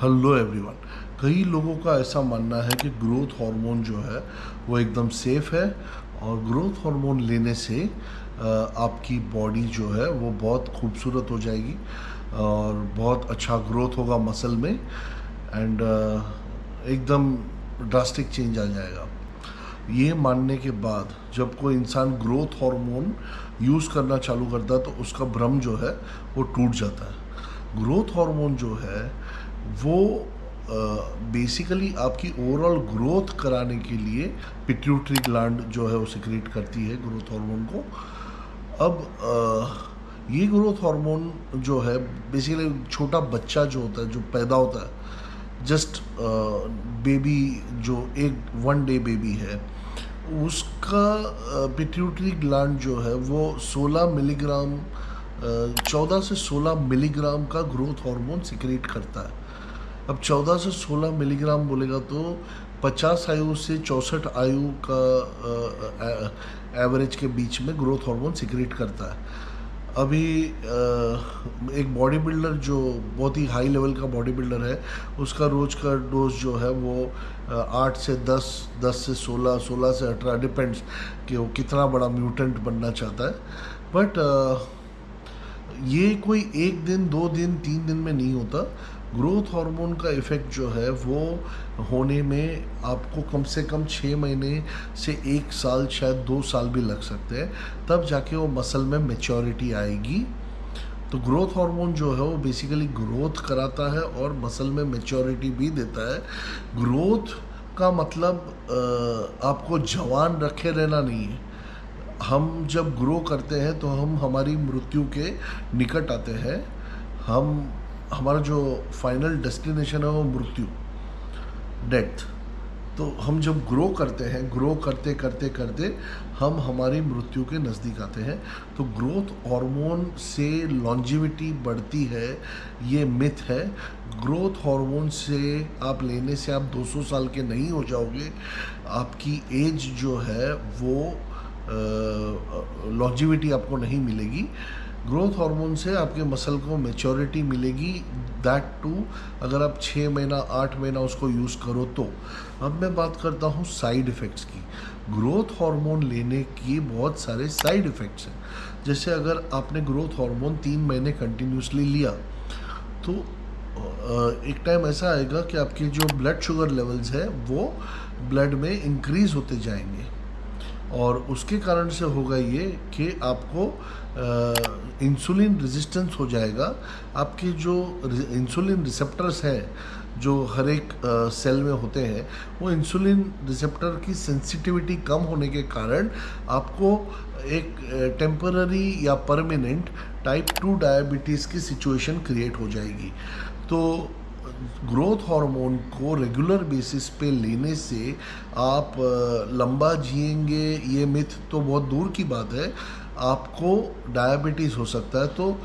Hello everyone. कई लोगों का ऐसा मानना है कि ग्रोथ हार्मोन जो है वो एकदम सेफ है और ग्रोथ हार्मोन लेने से आपकी बॉडी जो है वो बहुत खूबसूरत हो जाएगी और बहुत अच्छा ग्रोथ होगा मसल में एंड एकदम ड्रास्टिक चेंज आ जाएगा। ये मानने के बाद जब कोई इंसान ग्रोथ हार्मोन यूज़ करना चालू करता है तो उसका भ्रम जो है वो टूट जाता है। ग्रोथ हार्मोन जो है वो बेसिकली आपकी ओवरऑल ग्रोथ कराने के लिए पिट्यूटरी ग्लैंड जो है वो सिक्रेट करती है ग्रोथ हार्मोन को। अब ये ग्रोथ हार्मोन जो है बेसिकली छोटा बच्चा जो होता है जो पैदा होता है, जस्ट बेबी जो एक 1 डे बेबी है, उसका पिट्यूटरी ग्लैंड जो है वो 16 मिलीग्राम 14 से 16 मिलीग्राम का ग्रोथ हार्मोन सिक्रेट करता है। अब 14 से 16 मिलीग्राम बोलेगा तो 50 आयु से 64 आयु का एवरेज के बीच में ग्रोथ हार्मोन सिक्रेट करता है। अभी एक बॉडी बिल्डर जो बहुत ही हाई लेवल का बॉडी बिल्डर है, उसका रोज़ का डोज जो है वो 8 से 10, 10 से 16, 16 से 18, डिपेंड्स कि वो कितना बड़ा म्यूटेंट बनना चाहता है। बट ये कोई 1 दिन 2 दिन 3 दिन में नहीं होता। ग्रोथ हार्मोन का इफ़ेक्ट जो है वो होने में आपको कम से कम 6 महीने से 1 साल, शायद 2 साल भी लग सकते हैं, तब जाके वो मसल में मैच्योरिटी आएगी। तो ग्रोथ हार्मोन जो है वो बेसिकली ग्रोथ कराता है और मसल में मैच्योरिटी भी देता है। ग्रोथ का मतलब आपको जवान रखे रहना नहीं है। हम जब ग्रो करते हैं तो हम हमारी मृत्यु के निकट आते हैं। हमारा जो फाइनल डेस्टिनेशन है वो मृत्यु, डेथ। तो हम जब ग्रो करते हैं, ग्रो करते करते करते हम हमारी मृत्यु के नज़दीक आते हैं। तो ग्रोथ हार्मोन से लॉन्जिविटी बढ़ती है, ये मिथ है। ग्रोथ हार्मोन से आप लेने से आप 200 साल के नहीं हो जाओगे। आपकी एज जो है वो लॉन्जिविटी आपको नहीं मिलेगी। ग्रोथ हार्मोन से आपके मसल को मैच्योरिटी मिलेगी, दैट टू अगर आप 6 महीना 8 महीना उसको यूज़ करो तो। अब मैं बात करता हूँ साइड इफ़ेक्ट्स की। ग्रोथ हार्मोन लेने की बहुत सारे साइड इफ़ेक्ट्स हैं। जैसे अगर आपने ग्रोथ हार्मोन 3 महीने कंटिन्यूसली लिया तो एक टाइम ऐसा आएगा कि आपके जो ब्लड शुगर लेवल्स है वो ब्लड में इंक्रीज़ होते जाएंगे और उसके कारण से होगा ये कि आपको इंसुलिन रेजिस्टेंस हो जाएगा। आपके जो इंसुलिन रिसेप्टर्स हैं जो हर एक सेल में होते हैं, वो इंसुलिन रिसेप्टर की सेंसिटिविटी कम होने के कारण आपको एक टेम्पररी या परमानेंट टाइप 2 डायबिटीज़ की सिचुएशन क्रिएट हो जाएगी। तो ग्रोथ हार्मोन को रेगुलर बेसिस पे लेने से आप लंबा जिएंगे, ये मिथ तो बहुत दूर की बात है। आपको डायबिटीज़ हो सकता है। तो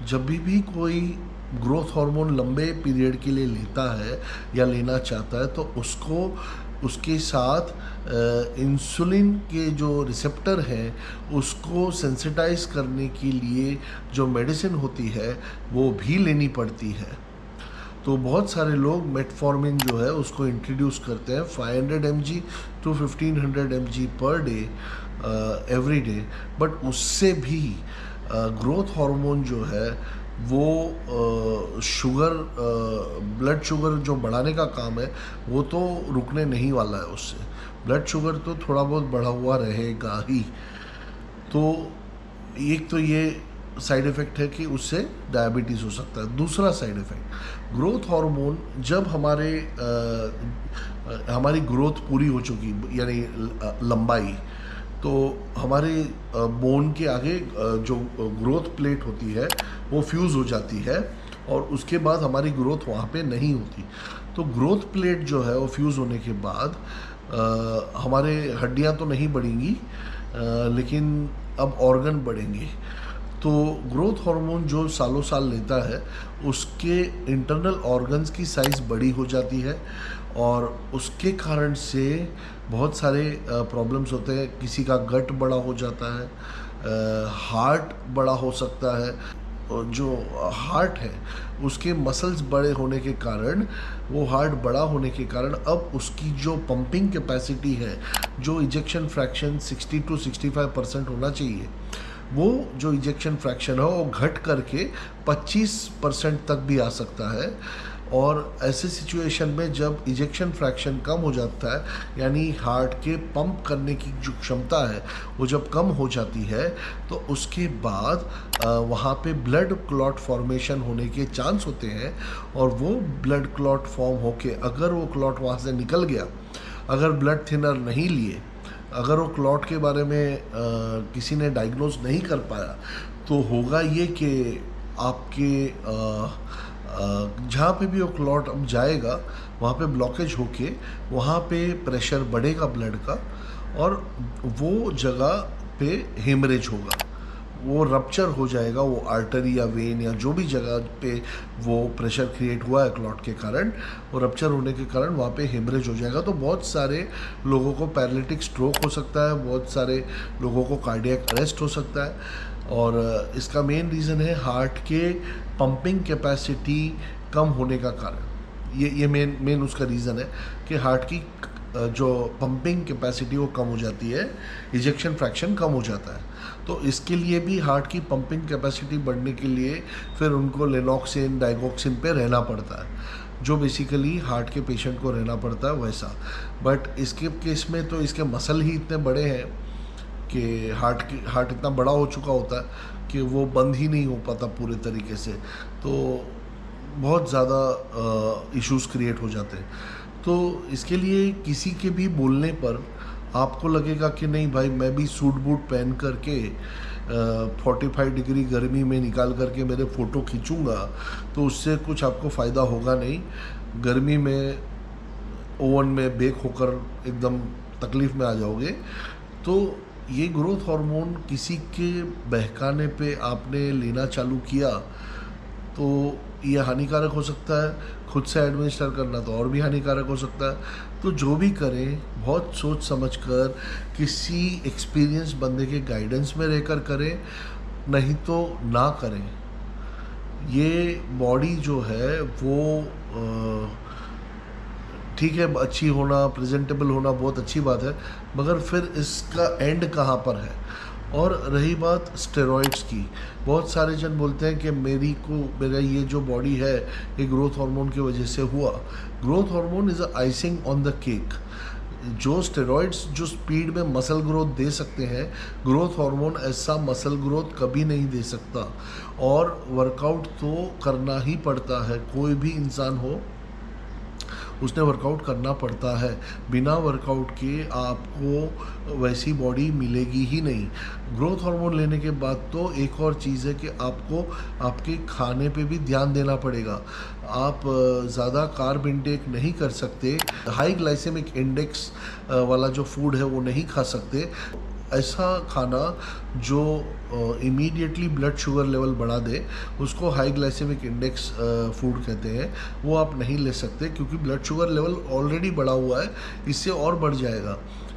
जब भी कोई ग्रोथ हार्मोन लंबे पीरियड के लिए लेता है या लेना चाहता है तो उसको उसके साथ इंसुलिन के जो रिसेप्टर हैं उसको सेंसिटाइज करने के लिए जो मेडिसिन होती है वो भी लेनी पड़ती है। तो बहुत सारे लोग मेटफॉर्मिन जो है उसको इंट्रोड्यूस करते हैं 500 mg to 1500 mg per day every day. But उससे भी ग्रोथ हार्मोन जो है वो शुगर, ब्लड शुगर जो बढ़ाने का काम है वो तो रुकने नहीं वाला है। उससे ब्लड शुगर तो थोड़ा बहुत बढ़ा हुआ रहेगा ही। तो एक तो ये साइड इफ़ेक्ट है कि उससे डायबिटीज़ हो सकता है। दूसरा साइड इफ़ेक्ट, ग्रोथ हार्मोन जब हमारी ग्रोथ पूरी हो चुकी, यानी लंबाई, तो हमारे बोन के आगे जो ग्रोथ प्लेट होती है वो फ्यूज़ हो जाती है और उसके बाद हमारी ग्रोथ वहाँ पे नहीं होती। तो ग्रोथ प्लेट जो है वो फ्यूज़ होने के बाद हमारे हड्डियाँ तो नहीं बढ़ेंगी, लेकिन अब ऑर्गन बढ़ेंगे। तो ग्रोथ हार्मोन जो सालों साल लेता है उसके इंटरनल ऑर्गन्स की साइज़ बड़ी हो जाती है और उसके कारण से बहुत सारे प्रॉब्लम्स होते हैं। किसी का गट बड़ा हो जाता है, हार्ट बड़ा हो सकता है, जो हार्ट है उसके मसल्स बड़े होने के कारण, वो हार्ट बड़ा होने के कारण अब उसकी जो पंपिंग कैपेसिटी है, जो इजेक्शन फ्रैक्शन 60 to 65% होना चाहिए, वो जो इजेक्शन फ्रैक्शन है वो घट करके 25% तक भी आ सकता है। और ऐसे सिचुएशन में जब इजेक्शन फ्रैक्शन कम हो जाता है, यानी हार्ट के पंप करने की जो क्षमता है वो जब कम हो जाती है, तो उसके बाद वहाँ पे ब्लड क्लॉट फॉर्मेशन होने के चांस होते हैं। और वो ब्लड क्लॉट फॉर्म होके अगर वो क्लॉट वहाँ से निकल गया, अगर ब्लड थिनर नहीं लिए, अगर वो क्लॉट के बारे में किसी ने डायग्नोज नहीं कर पाया, तो होगा ये कि आपके जहाँ पे भी वो क्लॉट अब जाएगा वहाँ पे ब्लॉकेज होके वहाँ पे प्रेशर बढ़ेगा ब्लड का, और वो जगह पे हेमरेज होगा, वो रप्चर हो जाएगा, वो आर्टरी या वेन या जो भी जगह पे वो प्रेशर क्रिएट हुआ है क्लॉट के कारण, वो रप्चर होने के कारण वहाँ पे हेमरेज हो जाएगा। तो बहुत सारे लोगों को पैरालिटिक स्ट्रोक हो सकता है, बहुत सारे लोगों को कार्डियक अरेस्ट हो सकता है। और इसका मेन रीज़न है हार्ट के पंपिंग कैपेसिटी कम होने का कारण। ये मेन उसका रीज़न है कि हार्ट की जो पंपिंग कैपेसिटी वो कम हो जाती है, इजेक्शन फ्रैक्शन कम हो जाता है। तो इसके लिए भी हार्ट की पंपिंग कैपेसिटी बढ़ने के लिए फिर उनको लेनॉक्सिन, डाइगोक्सिन पे रहना पड़ता है, जो बेसिकली हार्ट के पेशेंट को रहना पड़ता है वैसा। बट इसके केस में तो इसके मसल ही इतने बड़े हैं कि हार्ट इतना बड़ा हो चुका होता है कि वो बंद ही नहीं हो पाता पूरे तरीके से, तो बहुत ज़्यादा इश्यूज़ क्रिएट हो जाते हैं। तो इसके लिए किसी के भी बोलने पर आपको लगेगा कि नहीं भाई, मैं भी सूट बूट पहन करके 45 डिग्री गर्मी में निकाल करके मेरे फ़ोटो खींचूंगा, तो उससे कुछ आपको फ़ायदा होगा नहीं। गर्मी में ओवन में बेक होकर एकदम तकलीफ़ में आ जाओगे। तो ये ग्रोथ हार्मोन किसी के बहकाने पे आपने लेना चालू किया तो ये हानिकारक हो सकता है, खुद से एडमिनिस्टर करना तो और भी हानिकारक हो सकता है। तो जो भी करें बहुत सोच समझ कर, किसी एक्सपीरियंस बंदे के गाइडेंस में रहकर करें, नहीं तो ना करें। ये बॉडी जो है वो ठीक है, अच्छी होना, प्रेजेंटेबल होना बहुत अच्छी बात है, मगर फिर इसका एंड कहाँ पर है। और रही बात स्टेरॉइड्स की, बहुत सारे जन बोलते हैं कि मेरा ये जो बॉडी है ये ग्रोथ हार्मोन की वजह से हुआ। Growth hormone is a icing on the cake. जो स्टेरॉइड्स जो स्पीड में मसल ग्रोथ दे सकते हैं, ग्रोथ हार्मोन ऐसा मसल ग्रोथ कभी नहीं दे सकता। और वर्कआउट तो करना ही पड़ता है, कोई भी इंसान हो उसने वर्कआउट करना पड़ता है। बिना वर्कआउट के आपको वैसी बॉडी मिलेगी ही नहीं। ग्रोथ हार्मोन लेने के बाद तो एक और चीज़ है कि आपको आपके खाने पे भी ध्यान देना पड़ेगा। आप ज़्यादा कार्ब इंटेक नहीं कर सकते, हाई ग्लाइसेमिक इंडेक्स वाला जो फूड है वो नहीं खा सकते। ऐसा खाना जो इमीडिएटली ब्लड शुगर लेवल बढ़ा दे, उसको हाई ग्लाइसेमिक इंडेक्स फूड कहते हैं, वो आप नहीं ले सकते, क्योंकि ब्लड शुगर लेवल ऑलरेडी बढ़ा हुआ है, इससे और बढ़ जाएगा।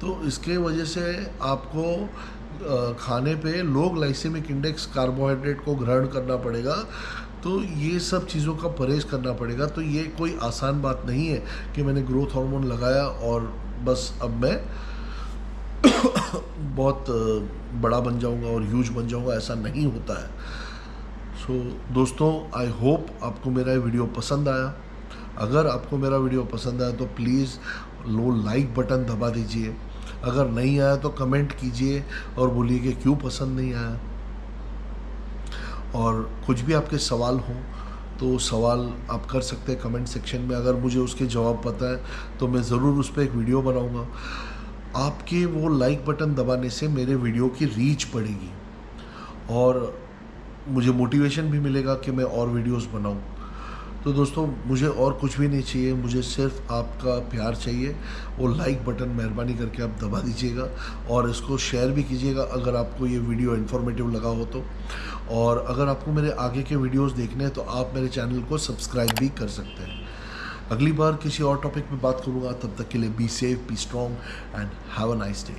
तो इसके वजह से आपको खाने पे लो ग्लाइसेमिक इंडेक्स कार्बोहाइड्रेट को ग्रहण करना पड़ेगा। तो ये सब चीज़ों का परहेज़ करना पड़ेगा। तो ये कोई आसान बात नहीं है कि मैंने ग्रोथ हार्मोन लगाया और बस अब मैं बहुत बड़ा बन जाऊंगा और ह्यूज बन जाऊंगा, ऐसा नहीं होता है। सो दोस्तों, आई होप आपको मेरा ये वीडियो पसंद आया। अगर आपको मेरा वीडियो पसंद आया तो प्लीज़ लाइक बटन दबा दीजिए। अगर नहीं आया तो कमेंट कीजिए और बोलिए कि क्यों पसंद नहीं आया। और कुछ भी आपके सवाल हों तो सवाल आप कर सकते हैं कमेंट सेक्शन में। अगर मुझे उसके जवाब पता है तो मैं ज़रूर उस पर एक वीडियो बनाऊंगा। आपके वो लाइक बटन दबाने से मेरे वीडियो की रीच बढ़ेगी और मुझे मोटिवेशन भी मिलेगा कि मैं और वीडियोस बनाऊं। तो दोस्तों, मुझे और कुछ भी नहीं चाहिए, मुझे सिर्फ आपका प्यार चाहिए। वो लाइक बटन मेहरबानी करके आप दबा दीजिएगा और इसको शेयर भी कीजिएगा अगर आपको ये वीडियो इन्फॉर्मेटिव लगा हो तो। और अगर आपको मेरे आगे के वीडियोस देखने हैं तो आप मेरे चैनल को सब्सक्राइब भी कर सकते हैं। अगली बार किसी और टॉपिक पे बात करूँगा, तब तक के लिए be safe, be strong and have a nice day.